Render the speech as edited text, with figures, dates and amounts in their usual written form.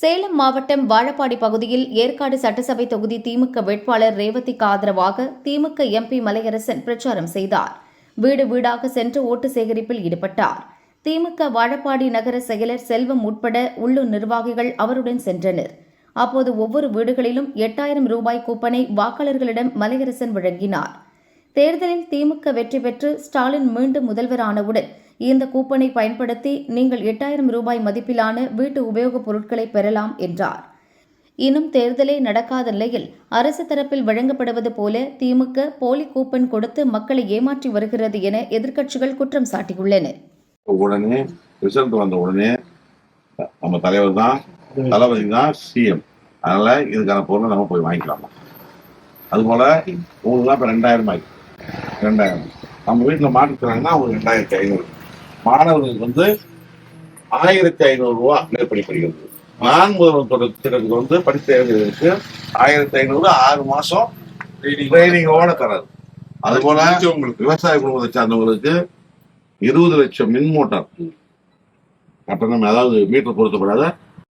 சேலம் மாவட்டம் வாழப்பாடி பகுதியில் ஏற்காடு சட்டசபை தொகுதி திமுக வேட்பாளர் ரேவதிக்கு ஆதரவாக திமுக எம்பி மலையரசன் பிரச்சாரம் செய்தார். வீடு வீடாக சென்று ஓட்டு சேகரிப்பில் ஈடுபட்டார். திமுக வாழப்பாடி நகர செயலர் செல்வம் உட்பட உள்ளூர் நிர்வாகிகள் அவருடன் சென்றனர். அப்போது ஒவ்வொரு வீடுகளிலும் 8000 ரூபாய் கூப்பனை வாக்காளர்களிடம் மலையரசன் வழங்கினார். தேர்தலில் திமுக வெற்றி பெற்று ஸ்டாலின் மீண்டும் முதல்வரானவுடன் இந்த கூப்பனை பயன்படுத்தி நீங்கள் 8000 ரூபாய் மதிப்பிலான வீட்டு உபயோகப் பொருட்களை பெறலாம் என்றார். இன்னும் தேர்தலே நடக்காத நிலையில் அரசு தரப்பில் வழங்கப்படுவது போல திமுக போலி கூப்பன் கொடுத்து மக்களை ஏமாற்றி வருகிறது என எதிர்க்கட்சிகள் குற்றம் சாட்டியுள்ளன. உடனே ரிசல்ட் வந்த உடனே நம்ம தலைவர் தான் தளபதி தான் சிஎம், அதனால இதுக்கான பொருளை நம்ம போய் வாங்கிக்கலாமா. அதுபோல உங்களுக்கு இப்ப 2000 ஆயிடுச்சு. 2000 நம்ம வீட்டுல மாட்டுக்கிறாங்கன்னா அவங்க 2500, மாணவர்களுக்கு 1500 ரூபா மேற்படி படிக்கிறது. நான் முதல்வர் திட்டத்துக்கு படித்தவர்களுக்கு 1500 6 மாசம் ட்ரைனிங்கோட தராது. அதுபோல உங்களுக்கு விவசாய குடும்பத்தை சார்ந்தவங்களுக்கு 20 லட்சம் மின் மோட்டார் கட்டணம், அதாவது மீட்டர் பொருத்தப்படாத